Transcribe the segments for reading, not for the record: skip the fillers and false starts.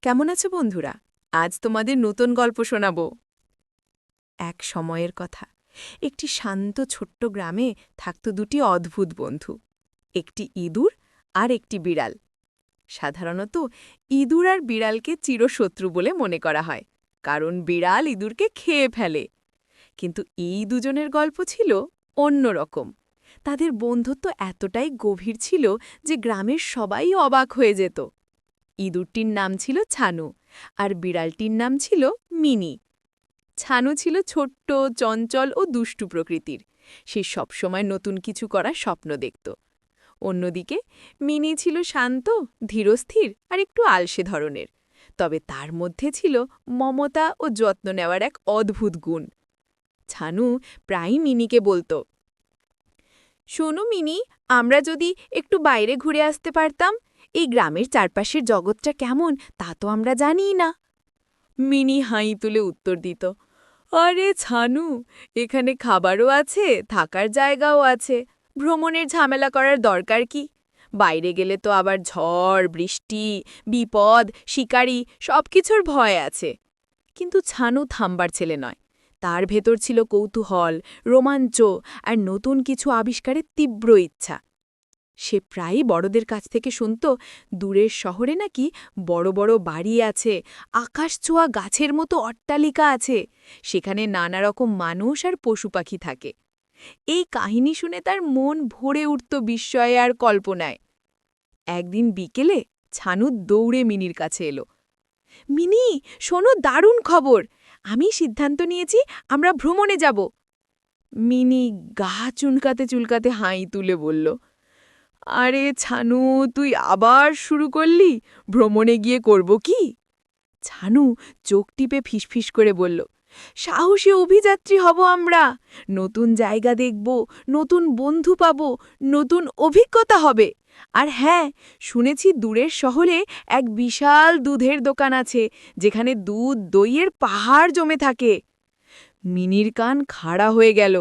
কেমন আছো বন্ধুরা? আজ তোমাদের নতুন গল্প শোনাব। এক সময়ের কথা, একটি শান্ত ছোট্ট গ্রামে থাকত দুটি অদ্ভুত বন্ধু, একটি ইঁদুর আর একটি বিড়াল। সাধারণত ইঁদুর আর বিড়ালকে চিরশত্রু বলে মনে করা হয়, কারণ বিড়াল ইঁদুরকে খেয়ে ফেলে। কিন্তু এই দুজনের গল্প ছিল অন্যরকম। তাদের বন্ধুত্ব এতটাই গভীর ছিল যে গ্রামের সবাই অবাক হয়ে যেত। ইঁদুরটির নাম ছিল ছানু, আর বিড়ালটির নাম ছিল মিনি। ছানু ছিল ছোট্ট, চঞ্চল ও দুষ্টু প্রকৃতির। সে সবসময় নতুন কিছু করার স্বপ্ন দেখত। অন্যদিকে মিনি ছিল শান্ত, ধীরস্থির আর একটু আলসে ধরনের। তবে তার মধ্যে ছিল মমতা ও যত্ন নেওয়ার এক অদ্ভুত গুণ। ছানু প্রায়ই মিনিকে বলত, শোনো মিনি, আমরা যদি একটু বাইরে ঘুরে আসতে পারতাম। এই গ্রামের চারপাশের জগৎটা কেমন তা তো আমরা জানিই না। মিনি হাই তুলে উত্তর দিত, আরে ছানু, এখানে খাবারও আছে, থাকার জায়গাও আছে। ভ্রমণের ঝামেলা করার দরকার কি? বাইরে গেলে তো আবার ঝড়, বৃষ্টি, বিপদ, শিকারি সবকিছুর ভয় আছে। কিন্তু ছানু থামবার ছেলে নয়। তার ভেতর ছিল কৌতূহল, রোমাঞ্চ আর নতুন কিছু আবিষ্কারের তীব্র ইচ্ছা। সে প্রায়ই বড়দের কাছ থেকে শুনত দূরের শহরে নাকি বড় বড় বাড়ি আছে, আকাশছোঁয়া গাছের মতো অট্টালিকা আছে, সেখানে নানা রকম মানুষ আর পশু পাখি থাকে। এই কাহিনী শুনে তার মন ভরে উঠত বিস্ময়ে আর কল্পনায়। একদিন বিকেলে ছানু দৌড়ে মিনির কাছে এলো। মিনি, শোনো, দারুণ খবর! আমি সিদ্ধান্ত নিয়েছি আমরা ভ্রমণে যাব। মিনি গা চুলকাতে চুলকাতে হাই তুলে বলল, আরে ছানু, তুই আবার শুরু করলি? ভ্রমণে গিয়ে করব কি? ছানু চোখ টিপে ফিসফিস করে বলল, সাহসী অভিযাত্রী হব আমরা। নতুন জায়গা দেখব, নতুন বন্ধু পাব, নতুন অভিজ্ঞতা হবে। আর হ্যাঁ, শুনেছি দূরের শহরে এক বিশাল দুধের দোকান আছে, যেখানে দুধ দইয়ের পাহাড় জমে থাকে। মিনির কান খাড়া হয়ে গেল।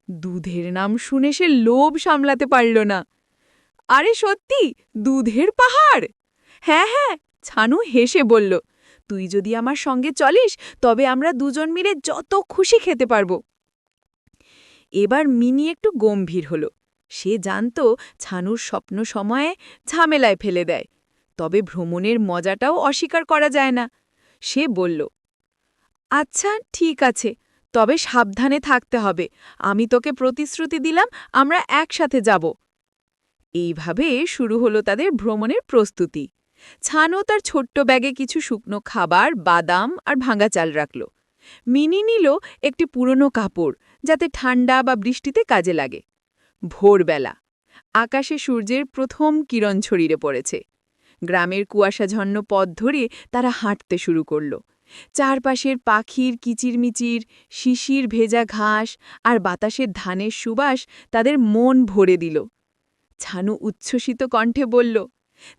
দুধের নাম শুনে সে লোভ সামলাতে পারল না। আরে সত্যি, দুধের পাহাড়? হ্যাঁ হ্যাঁ, ছানু হেসে বলল, তুই যদি আমার সঙ্গে চলিস তবে আমরা দুজন মিলে যত খুশি খেতে পারব। এবার মিনি একটু গম্ভীর হল। সে জানত ছানুর স্বপ্ন সময়ে ঝামেলায় ফেলে দেয়। তবে ভ্রমণের মজাটাও অস্বীকার করা যায় না। সে বলল, আচ্ছা ঠিক আছে, তবে সাবধানে থাকতে হবে। আমি তোকে প্রতিশ্রুতি দিলাম আমরা একসাথে যাব। এইভাবে শুরু হলো তাদের ভ্রমণের প্রস্তুতি। ছানু তার ছোট্ট ব্যাগে কিছু শুকনো খাবার, বাদাম আর ভাঙা চাল রাখল। মিনি নিল একটি পুরনো কাপড়, যাতে ঠান্ডা বা বৃষ্টিতে কাজে লাগে। ভোরবেলা আকাশে সূর্যের প্রথম কিরণ ছড়িয়ে পড়েছে। গ্রামের কুয়াশাঝন্ন পথ ধরে তারা হাঁটতে শুরু করল। চারপাশের পাখির কিচিরমিচির, শিশির ভেজা ঘাস আর বাতাসের ধানের সুবাস তাদের মন ভরে দিল। ছানু উচ্ছ্বসিত কণ্ঠে বলল,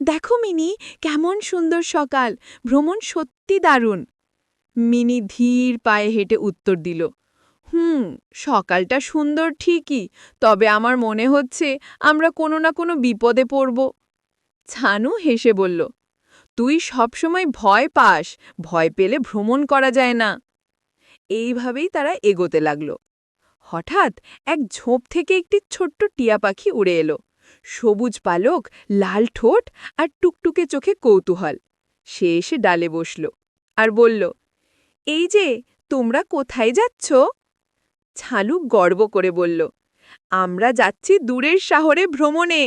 দেখো মিনি, কেমন সুন্দর সকাল! ভ্রমণ সত্যি দারুণ। মিনি ধীর পায়ে হেঁটে উত্তর দিল, সকালটা সুন্দর ঠিকই, তবে আমার মনে হচ্ছে আমরা কোনো না কোনো বিপদে পড়ব। ছানু হেসে বলল, তুই সবসময় ভয় পাস, ভয় পেলে ভ্রমণ করা যায় না। এইভাবেই তারা এগোতে লাগল। হঠাৎ এক ঝোপ থেকে একটি ছোট্ট টিয়া পাখি উড়ে এলো। সবুজ পালক, লাল ঠোঁট আর টুকটুকে চোখে কৌতূহল। সে এসে ডালে বসল আর বলল, এই যে, তোমরা কোথায় যাচ্ছ? ছালু গর্ব করে বলল, আমরা যাচ্ছি দূরের শহরে ভ্রমণে।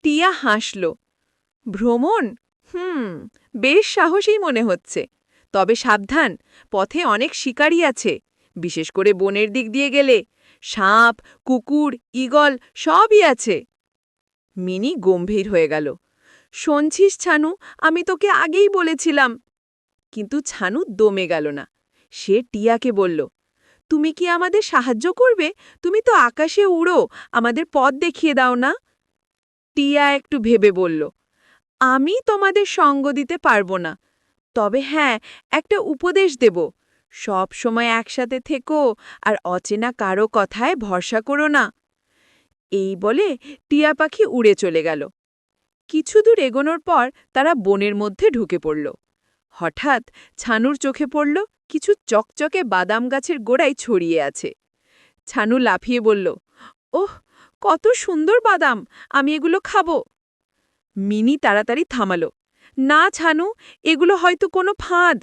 টিয়া হাসল, ভ্রমণ? বেশ সাহসী মনে হচ্ছে। তবে সাবধান, পথে অনেক শিকারী আছে, বিশেষ করে বনের দিক দিয়ে গেলে। সাপ, কুকুর, ঈগল সবই আছে। মিনি গম্ভীর হয়ে গেল। শুনছিস ছানু, আমি তোকে আগেই বলেছিলাম। কিন্তু ছানু দমে গেল না। সে টিয়াকে বলল, তুমি কি আমাদের সাহায্য করবে? তুমি তো আকাশে উড়ো, আমাদের পথ দেখিয়ে দাও না। টিয়া একটু ভেবে বলল, আমি তোমাদের সঙ্গ দিতে পারবো না। তবে হ্যাঁ, একটা উপদেশ দেব, সব সময় একসাথে থেকো আর অচেনা কারো কথায় ভরসা করো না। এই বলে টিয়া পাখি উড়ে চলে গেল। কিছু দূর এগোনোর পর তারা বনের মধ্যে ঢুকে পড়ল। হঠাৎ ছানুর চোখে পড়ল কিছু চকচকে বাদাম গাছের গোড়ায় ছড়িয়ে আছে। ছানু লাফিয়ে বলল, ওহ, কত সুন্দর বাদাম, আমি এগুলো খাবো। মিনি তাড়াতাড়ি থামালো, না ছানু, এগুলো হয়তো কোনো ফাঁদ।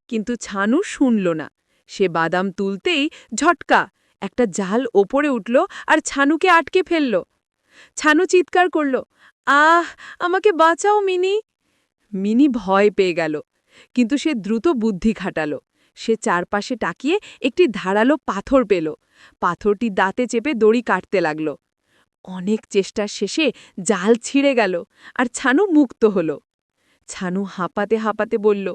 কিন্তু ছানু শুনল না। সে বাদাম তুলতেই ঝটকা একটা জাল ওপরে উঠল আর ছানুকে আটকে ফেলল। ছানু চিৎকার করল, আহ, আমাকে বাঁচাও মিনি। মিনি ভয় পেয়ে গেল, কিন্তু সে দ্রুত বুদ্ধি খাটাল। সে চারপাশে তাকিয়ে একটি ধারালো পাথর পেল। পাথরটি দাঁতে চেপে দড়ি কাটতে লাগল। অনেক চেষ্টার শেষে জাল ছিঁড়ে গেল আর ছানু মুক্ত হল। ছানু হাঁপাতে হাঁপাতে বলল,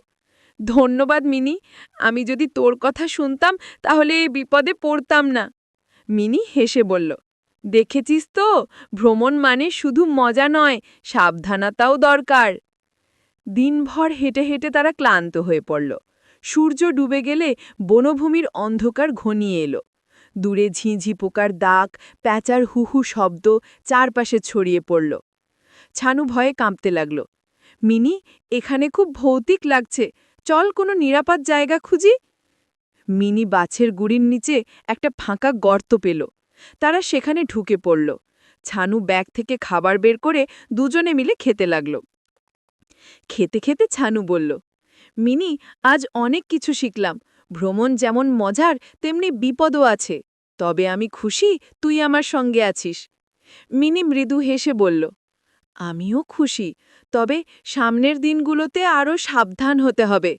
ধন্যবাদ মিনি, আমি যদি তোর কথা শুনতাম তাহলে এই বিপদে পড়তাম না। মিনি হেসে বলল, দেখেছিস তো, ভ্রমণ মানে শুধু মজা নয়, সাবধানতাও দরকার। দিনভর হেঁটে হেঁটে তারা ক্লান্ত হয়ে পড়ল। সূর্য ডুবে গেলে বনভূমির অন্ধকার ঘনিয়ে এলো। দূরে ঝিঁঝি পোকার দাগ, প্যাঁচার হুহু শব্দ চারপাশে ছড়িয়ে পড়ল। ছানু ভয়ে কাঁপতে লাগল। মিনি, এখানে খুব ভৌতিক লাগছে, চল কোনো নিরাপদ জায়গা খুঁজি। মিনি বাছের গুড়ির নিচে একটা ফাঁকা গর্ত পেল। তারা সেখানে ঢুকে পড়ল। ছানু ব্যাগ থেকে খাবার বের করে দুজনে মিলে খেতে লাগল। খেতে খেতে ছানু বলল, মিনি, আজ অনেক কিছু শিখলাম। ভ্রমণ যেমন মজার তেমনি বিপদও আছে, তবে আমি খুশি তুই আমার সঙ্গে আছিস। মিনি মৃদু হেসে বলল, আমিও খুশি, তবে সামনের দিনগুলোতে আরও সাবধান হতে হবে।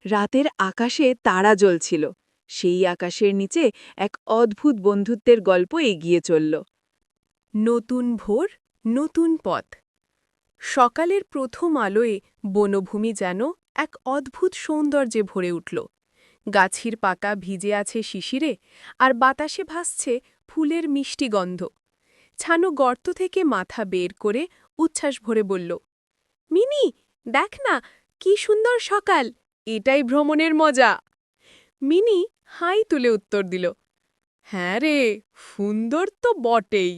রাতের আকাশে তারা জ্বলছিল। সেই আকাশের নিচে এক অদ্ভুত বন্ধুত্বের গল্প এগিয়ে চলল। নতুন ভোর, নতুন পথ। সকালের প্রথম আলোয় বনভূমি যেন এক অদ্ভুত সৌন্দর্যে ভরে উঠল। গাছের পাতা ভিজে আছে শিশিরে, আর বাতাসে ভাসছে ফুলের মিষ্টি গন্ধ। ছানু গর্ত থেকে মাথা বের করে উচ্ছ্বাস ভরে বলল, মিনি, দেখ না, কি সুন্দর সকাল, এটাই ভ্রমণের মজা। মিনি হাই তুলে উত্তর দিল, হ্যাঁ রে, সুন্দর তো বটেই,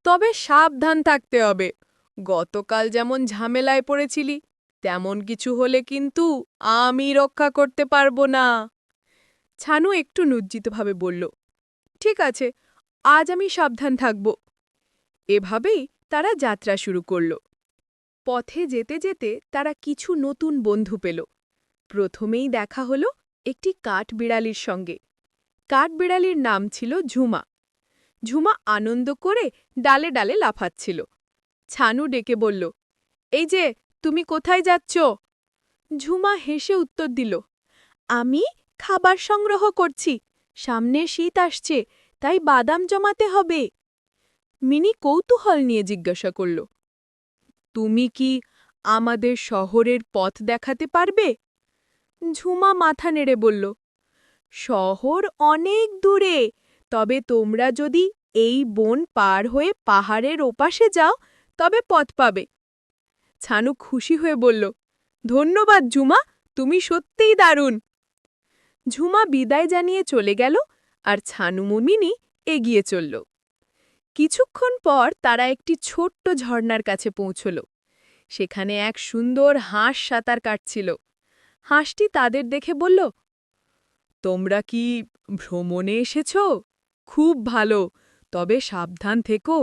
তবে সাবধান থাকতে হবে। গতকাল যেমন ঝামেলায় পড়েছিলি, তেমন কিছু হলে কিন্তু আমি রক্ষা করতে পারবো না। ছানু একটু লজ্জিতভাবে বলল, ঠিক আছে, আজ আমি সাবধান থাকব। এভাবেই তারা যাত্রা শুরু করল। পথে যেতে যেতে তারা কিছু নতুন বন্ধু পেল। প্রথমেই দেখা হলো একটি কাঠবিড়ালির সঙ্গে। কাঠবিড়ালির নাম ছিল ঝুমা। ঝুমা আনন্দ করে ডালে ডালে লাফাচ্ছিল। ছানু ডেকে বলল, এই যে, তুমি কোথায় যাচ্ছ? ঝুমা হেসে উত্তর দিল, আমি খাবার সংগ্রহ করছি, সামনে শীত আসছে, তাই বাদাম জমাতে হবে। মিনি কৌতূহল নিয়ে জিজ্ঞাসা করল, তুমি কি আমাদের শহরের পথ দেখাতে পারবে? ঝুমা মাথা নেড়ে বলল, শহর অনেক দূরে, তবে তোমরা যদি এই বন পার হয়ে পাহাড়ের ওপাশে যাও তবে পথ পাবে। ছানু খুশি হয়ে বলল, ধন্যবাদ ঝুমা, তুমি সত্যিই দারুণ। ঝুমা বিদায় জানিয়ে চলে গেল, আর ছানু মিনি এগিয়ে চলল। কিছুক্ষণ পর তারা একটি ছোট্ট ঝর্ণার কাছে পৌঁছল। সেখানে এক সুন্দর হাঁস সাঁতার কাটছিল। হাঁসটি তাদের দেখে বলল, তোমরা কি ভ্রমণে এসেছ? খুব ভালো, তবে সাবধান থেকো,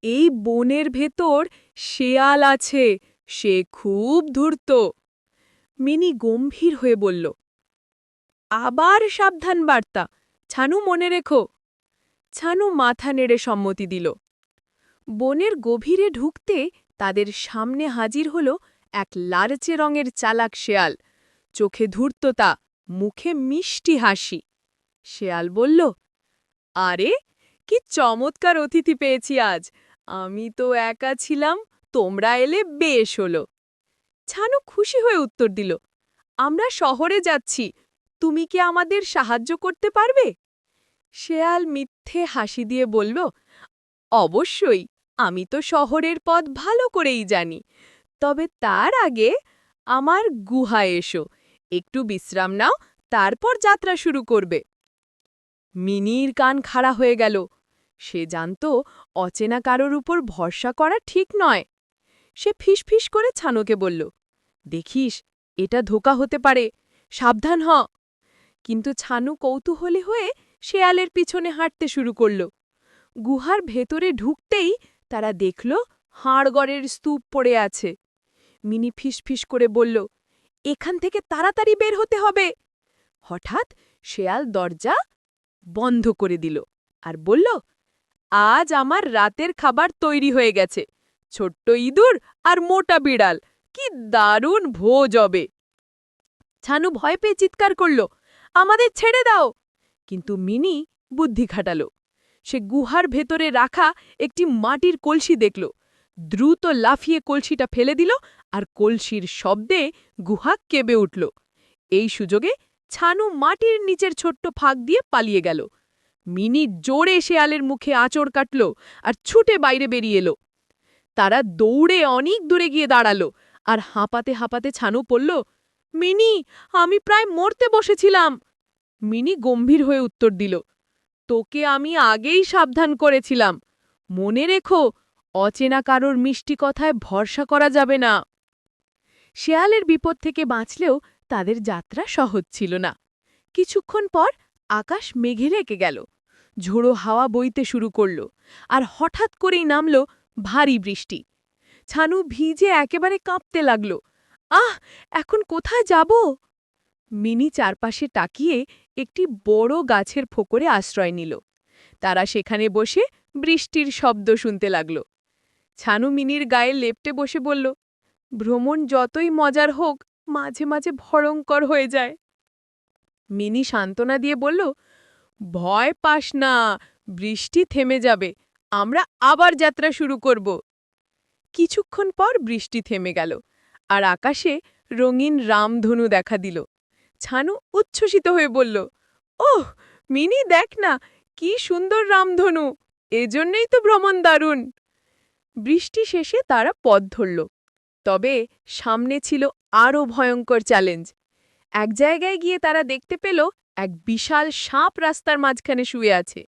এই বনের ভেতর শেয়াল আছে, সে খুব ধূর্ত। মিনি গম্ভীর হয়ে বলল, আবার সাবধান বার্তা, ছানু মনে রেখো। ছানু মাথা নেড়ে সম্মতি দিল। বনের গভীরে ঢুকতে তাদের সামনে হাজির হল এক লালচে রঙের চালাক শেয়াল। চোখে ধূর্ততা, মুখে মিষ্টি হাসি। শেয়াল বলল, আরে, কি চমৎকার অতিথি পেয়েছি আজ, আমি তো একা ছিলাম, তোমরা এলে বেশ হলো। ছানু খুশি হয়ে উত্তর দিল, আমরা শহরে যাচ্ছি, তুমি কি আমাদের সাহায্য করতে পারবে? শেয়াল মিথ্যে হাসি দিয়ে বলল, অবশ্যই, আমি তো শহরের পথ ভালো করেই জানি, তবে তার আগে আমার গুহায় এসো, একটু বিশ্রাম নাও, তারপর যাত্রা শুরু করবে। মিনির কান খাড়া হয়ে গেল। সে জানত অচেনা কারোর উপর ভরসা করা ঠিক নয়। সে ফিসফিস করে ছানুকে বলল, দেখিস, এটা ধোঁকা হতে পারে, সাবধান হ। কিন্তু ছানু কৌতূহলী হয়ে শেয়ালের পিছনে হাঁটতে শুরু করল। গুহার ভেতরে ঢুকতেই তারা দেখল হাড়গড়ের স্তূপ পড়ে আছে। মিনি ফিসফিস করে বলল, এখান থেকে তাড়াতাড়ি বের হতে হবে। হঠাৎ শেয়াল দরজা বন্ধ করে দিল আর বলল, আজ আমার রাতের খাবার তৈরি হয়ে গেছে, ছোট্ট ইঁদুর আর মোটা বিড়াল, কি দারুণ ভোজ হবে। ছানু ভয় পেয়ে চিৎকার করল, আমাদের ছেড়ে দাও। কিন্তু মিনি বুদ্ধি খাটাল। সে গুহার ভেতরে রাখা একটি মাটির কলসি দেখল, দ্রুত লাফিয়ে কলসিটা ফেলে দিল আর কলসির শব্দে গুহা কেঁপে উঠল। এই সুযোগে ছানু মাটির নিচের ছোট্ট ফাঁক দিয়ে পালিয়ে গেল। মিনি জোরে শেয়ালের মুখে আঁচড় কাটল আর ছুটে বাইরে বেরিয়ে এলো। তারা দৌড়ে অনেক দূরে গিয়ে দাঁড়ালো আর হাঁপাতে হাঁপাতে ছানু পড়ল, মিনি, আমি প্রায় মরতে বসেছিলাম। মিনি গম্ভীর হয়ে উত্তর দিল, তোকে আমি আগেই সাবধান করেছিলাম, মনে রেখো, অচেনা কারোর মিষ্টি কথায় ভরসা করা যাবে না। শেয়ালের বিপদ থেকে বাঁচলেও তাদের যাত্রা সহজ ছিল না। কিছুক্ষণ পর আকাশ মেঘে রেখে গেল, ঝোড়ো হাওয়া বইতে শুরু করল আর হঠাৎ করেই নামল ভারী বৃষ্টি। ছানু ভিজে একেবারে কাঁপতে লাগল। আহ, এখন কোথায় যাব? মিনি চারপাশে তাকিয়ে একটি বড় গাছের ফোকরে আশ্রয় নিল। তারা সেখানে বসে বৃষ্টির শব্দ শুনতে লাগল। ছানু মিনির গায়ে লেপ্টে বসে বলল, ভ্রমণ যতই মজার হোক, মাঝে মাঝে ভয়ঙ্কর হয়ে যায়। মিনি সান্ত্বনা দিয়ে বলল, ভয় পাস না, বৃষ্টি থেমে যাবে, আমরা আবার যাত্রা শুরু করব। কিছুক্ষণ পর বৃষ্টি থেমে গেল আর আকাশে রঙিন রামধনু দেখা দিল। ছানু উচ্ছ্বসিত হয়ে বলল, ওহ মিনি, দেখ না, কি সুন্দর রামধনু, এজন্যই তো ভ্রমণ দারুণ। বৃষ্টি শেষে তারা পথ ধরল, তবে সামনে ছিল আরও ভয়ঙ্কর চ্যালেঞ্জ। এক জায়গায় গিয়ে তারা দেখতে পেল এক বিশাল সাপ রাস্তার মাঝখানে শুয়ে আছে।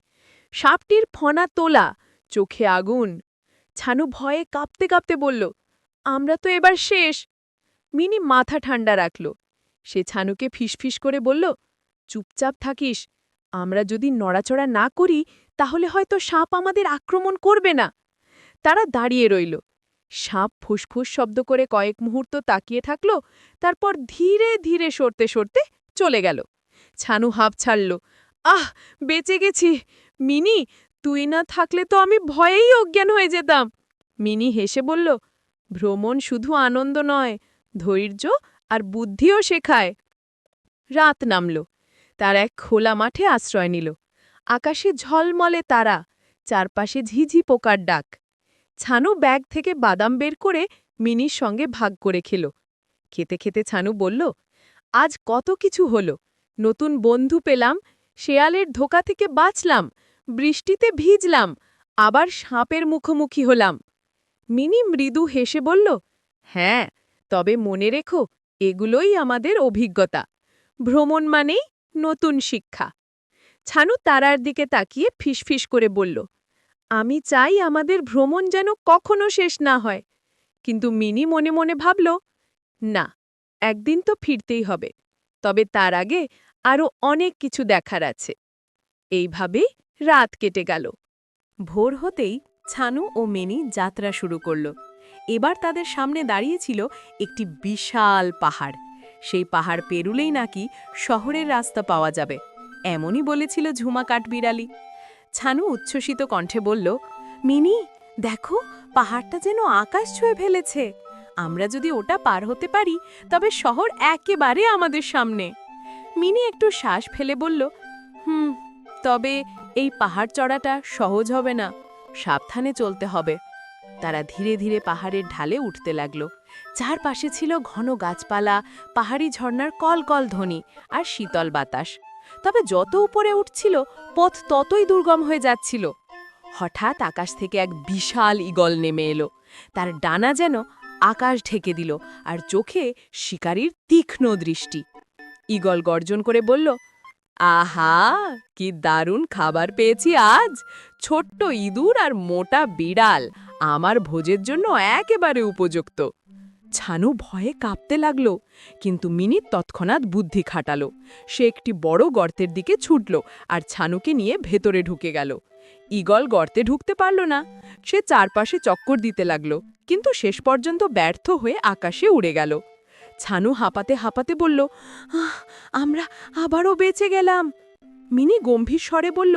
সাপটির ফনা তোলা, চোখে আগুন। ছানু ভয়ে কাঁপতে কাঁপতে বলল, আমরা তো এবার শেষ। মিনি মাথা ঠান্ডা রাখল। সে ছানুকে ফিসফিস করে বলল, চুপচাপ থাকিস, আমরা যদি নড়াচড়া না করি তাহলে হয়তো সাপ আমাদের আক্রমণ করবে না। তারা দাঁড়িয়ে রইল। সাপ ফুসফুস শব্দ করে কয়েক মুহূর্ত তাকিয়ে থাকল, তারপর ধীরে ধীরে সরতে সরতে চলে গেল। ছানু হাঁপ ছাড়ল, আহ, বেঁচে গেছি। মিনি, তুই না থাকলে তো আমি ভয়েই অজ্ঞান হয়ে যেতাম। মিনি হেসে বলল, ভ্রমণ শুধু আনন্দ নয়, ধৈর্য আর বুদ্ধিও শেখায়। রাত নামল। তার এক খোলা মাঠে আশ্রয় নিল। আকাশে ঝলমলে তারা, চারপাশে ঝিঝি পোকার ডাক। ছানু ব্যাগ থেকে বাদাম বের করে মিনির সঙ্গে ভাগ করে খেল। খেতে খেতে ছানু বলল, আজ কত কিছু হলো, নতুন বন্ধু পেলাম, শেয়ালের ধোকা থেকে বাঁচলাম, বৃষ্টিতে ভিজলাম, আবার সাপের মুখোমুখি হলাম। মিনি মৃদু হেসে বলল, হ্যাঁ, তবে মনে রেখো, এগুলোই আমাদের অভিজ্ঞতা। ভ্রমণ মানেই নতুন শিক্ষা। ছানু তারার দিকে তাকিয়ে ফিসফিস করে বলল, আমি চাই আমাদের ভ্রমণ যেন কখনো শেষ না হয়। কিন্তু মিনি মনে মনে ভাবল, না, একদিন তো ফিরতেই হবে, তবে তার আগে আরও অনেক কিছু দেখার আছে। এইভাবেই রাত কেটে গেল। ভোর হতেই ছানু ও মিনি যাত্রা শুরু করল। এবার তাদের সামনে দাঁড়িয়েছিল একটি বিশাল পাহাড়। সেই পাহাড় পেরুলেই নাকি শহরের রাস্তা পাওয়া যাবে, এমনই বলেছিল ঝুমা কাঠবিড়ালি। ছানু উচ্ছ্বসিত কণ্ঠে বলল, মিনি, দেখো, পাহাড়টা যেন আকাশ ছুঁয়ে ফেলেছে। আমরা যদি ওটা পার হতে পারি তবে শহর একেবারে আমাদের সামনে। মিনি একটু শ্বাস ফেলে বলল, তবে এই পাহাড় চড়াটা সহজ হবে না, সাবধানে চলতে হবে। তারা ধীরে ধীরে পাহাড়ের ঢালে উঠতে লাগল। চারপাশে ছিল ঘন গাছপালা, পাহাড়ি ঝর্ণার কলকল ধ্বনি আর শীতল বাতাস। তবে যত উপরে উঠছিল পথ ততই দুর্গম হয়ে যাচ্ছিল। হঠাৎ আকাশ থেকে এক বিশাল ঈগল নেমে এলো। তার ডানা যেন আকাশ ঢেকে দিল আর চোখে শিকারীর তীক্ষ্ণ দৃষ্টি। ঈগল গর্জন করে বলল, আহা, কি দারুণ খাবার পেয়েছি আজ! ছোট্ট ইঁদুর আর মোটা বিড়াল আমার ভোজের জন্য একেবারে উপযুক্ত। ছানু ভয়ে কাঁপতে লাগল, কিন্তু মিনি তৎক্ষণাৎ বুদ্ধি খাটালো। সে একটি বড় গর্তের দিকে ছুটল আর ছানুকে নিয়ে ভেতরে ঢুকে গেল। ঈগল গর্তে ঢুকতে পারল না। সে চারপাশে চক্কর দিতে লাগল, কিন্তু শেষ পর্যন্ত ব্যর্থ হয়ে আকাশে উড়ে গেল। ছানু হাঁপাতে হাঁপাতে বলল, আমরা আবারও বেঁচে গেলাম। মিনি গম্ভীর স্বরে বলল,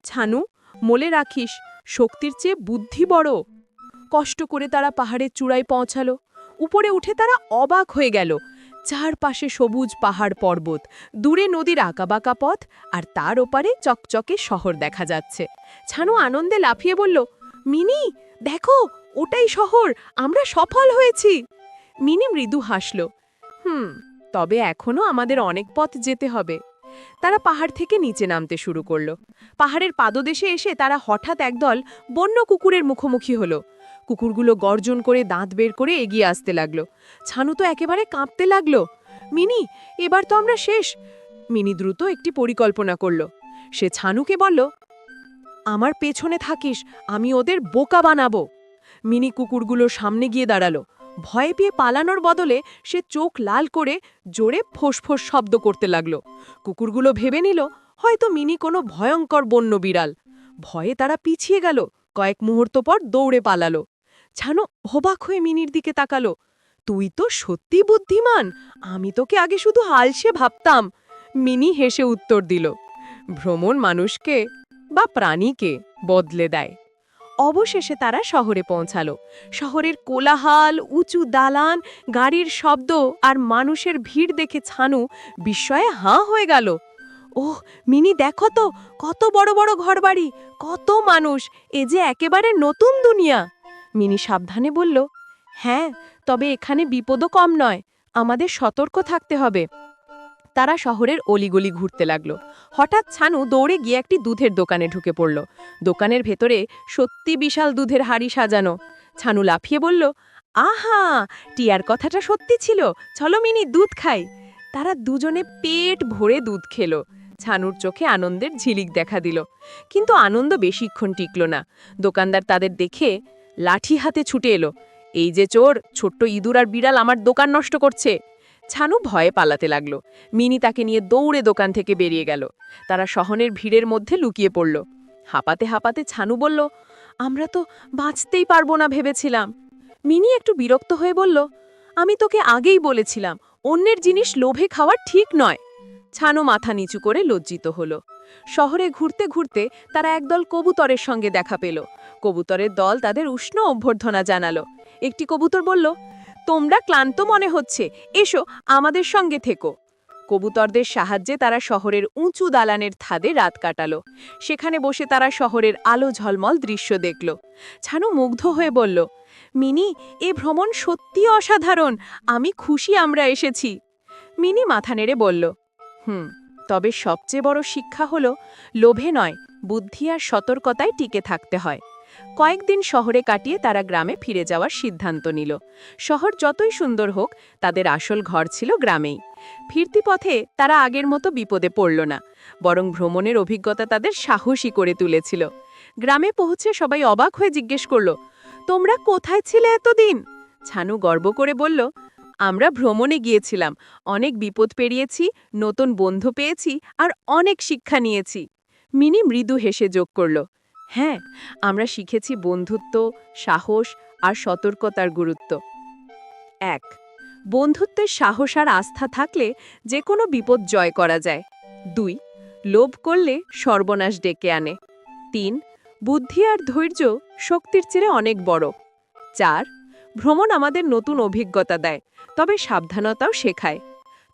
ছানু, মনে রাখিস, শক্তির চেয়ে বুদ্ধি বড়। কষ্ট করে তারা পাহাড়ের চূড়ায় পৌঁছালো। উপরে উঠে তারা অবাক হয়ে গেল। চারপাশে সবুজ পাহাড় পর্বত, দূরে নদীর আঁকাবাঁকা পথ, আর তার ওপারে চকচকে শহর দেখা যাচ্ছে। ছানু আনন্দে লাফিয়ে বলল, মিনি, দেখো, ওটাই শহর, আমরা সফল হয়েছি। মিনি মৃদু হাসল। তবে এখনো আমাদের অনেক পথ যেতে হবে। তারা পাহাড় থেকে নিচে নামতে শুরু করল। পাহাড়ের পাদদেশে এসে তারা হঠাৎ একদল বন্য কুকুরের মুখোমুখি হলো। কুকুরগুলো গর্জন করে দাঁত বের করে এগিয়ে আসতে লাগলো। ছানু তো একেবারে কাঁপতে লাগলো। মিনি, এবার তো আমরা শেষ। মিনি দ্রুত একটি পরিকল্পনা করল। সে ছানুকে বলল, আমার পেছনে থাকিস, আমি ওদের বোকা বানাবো। মিনি কুকুরগুলোর সামনে গিয়ে দাঁড়ালো। ভয়ে পেয়ে পালানোর বদলে সে চোখ লাল করে জোরে ফোঁস-ফোঁস শব্দ করতে লাগলো। কুকুরগুলো ভেবে নিল হয়তো মিনি কোনো ভয়ঙ্কর বন্য বিড়াল। ভয়ে তারা পিছিয়ে গেল। কয়েক মুহূর্ত পর দৌড়ে পালালো। ছানু অবাক হয়ে মিনির দিকে তাকালো। তুই তো সত্যি বুদ্ধিমান, আমি তোকে আগে শুধু আলসে ভাবতাম। মিনি হেসে উত্তর দিল, ভ্রমণ মানুষকে বা প্রাণীকে বদলে দেয়। অবশেষে তারা শহরে পৌঁছালো। শহরের কোলাহল, উঁচু দালান, গাড়ির শব্দ আর মানুষের ভিড় দেখে ছানু বিস্ময়ে হাঁ হয়ে গেল। ওহ মিনি, দেখো তো, কত বড় বড় ঘরবাড়ি, কত মানুষ, এ যে একেবারে নতুন দুনিয়া। মিনি সাবধানে বলল, হ্যাঁ, তবে এখানে বিপদও কম নয়, আমাদের সতর্ক থাকতে হবে। তারা শহরের অলিগলি ঘুরতে লাগলো। হঠাৎ ছানু দৌড়ে গিয়ে একটি দুধের দোকানে ঢুকে পড়ল। দোকানের ভেতরে সত্যি বিশাল দুধের হাঁড়ি সাজানো। ছানু লাফিয়ে বলল, আহা, টিয়ার কথাটা সত্যি ছিল, চলো মিনি, দুধ খাই। তারা দুজনে পেট ভরে দুধ খেল। ছানুর চোখে আনন্দের ঝিলিক দেখা দিল, কিন্তু আনন্দ বেশিক্ষণ টিকল না। দোকানদার তাদের দেখে লাঠি হাতে ছুটে এলো। এই যে চোর, ছোট্ট ইঁদুর আর বিড়াল আমার দোকান নষ্ট করছে। ছানু ভয়ে পালাতে লাগলো। মিনি তাকে নিয়ে দৌড়ে দোকান থেকে বেরিয়ে গেল। তারা শহরের ভিড়ের মধ্যে লুকিয়ে পড়ল। হাঁপাতে হাঁপাতে ছানু বলল, আমরা তো বাঁচতেই পারবো না ভেবেছিলাম। মিনি একটু বিরক্ত হয়ে বলল, আমি তোকে আগেই বলেছিলাম, অন্যের জিনিস লোভে খাওয়া ঠিক নয়। ছানু মাথা নিচু করে লজ্জিত হলো। শহরে ঘুরতে ঘুরতে তারা একদল কবুতরের সঙ্গে দেখা পেল। কবুতরের দল তাদের উষ্ণ অভ্যর্থনা জানালো। একটি কবুতর বলল, তোমরা ক্লান্ত মনে হচ্ছে, এসো আমাদের সঙ্গে থেকো। কবুতরদের সাহায্যে তারা শহরের উঁচু দালানের ছাদে রাত কাটালো। সেখানে বসে তারা শহরের আলো ঝলমল দৃশ্য দেখল। ছানু মুগ্ধ হয়ে বলল, মিনি, এ ভ্রমণ সত্যি অসাধারণ, আমি খুশি আমরা এসেছি। মিনি মাথা নেড়ে বলল, তবে সবচেয়ে বড় শিক্ষা হলো, লোভে নয়, বুদ্ধি আর সতর্কতায় টিকে থাকতে হয়। কয়েকদিন শহরে কাটিয়ে তারা গ্রামে ফিরে যাওয়ার সিদ্ধান্ত নিল। শহর যতই সুন্দর হোক, তাদের আসল ঘর ছিল গ্রামেই। ফিরতি পথে তারা আগের মতো বিপদে পড়ল না, বরং ভ্রমণের অভিজ্ঞতা তাদের সাহসী করে তুলেছিল। গ্রামে পৌঁছে সবাই অবাক হয়ে জিজ্ঞেস করল, তোমরা কোথায় ছিলে এতদিন? ছানু গর্ব করে বলল, আমরা ভ্রমণে গিয়েছিলাম, অনেক বিপদ পেরিয়েছি, নতুন বন্ধু পেয়েছি আর অনেক শিক্ষা নিয়েছি। মিনি মৃদু হেসে যোগ করল, হ্যাঁ, আমরা শিখেছি বন্ধুত্ব, সাহস আর সতর্কতার গুরুত্ব। ১. বন্ধুত্বের সাহস আর আস্থা থাকলে যে কোনো বিপদ জয় করা যায়। ২. লোভ করলে সর্বনাশ ডেকে আনে। ৩. বুদ্ধি আর ধৈর্য শক্তির চেয়ে অনেক বড়। ৪. ভ্রমণ আমাদের নতুন অভিজ্ঞতা দেয়, তবে সাবধানতাও শেখায়।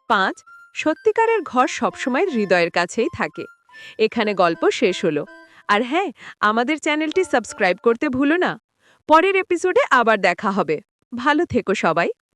৫. সত্যিকারের ঘর সবসময় হৃদয়ের কাছেই থাকে। এখানে গল্প শেষ হলো। আর হ্যাঁ, আমাদের চ্যানেলটি সাবস্ক্রাইব করতে ভুলো না। পরের এপিসোডে আবার দেখা হবে। ভালো থেকো সবাই।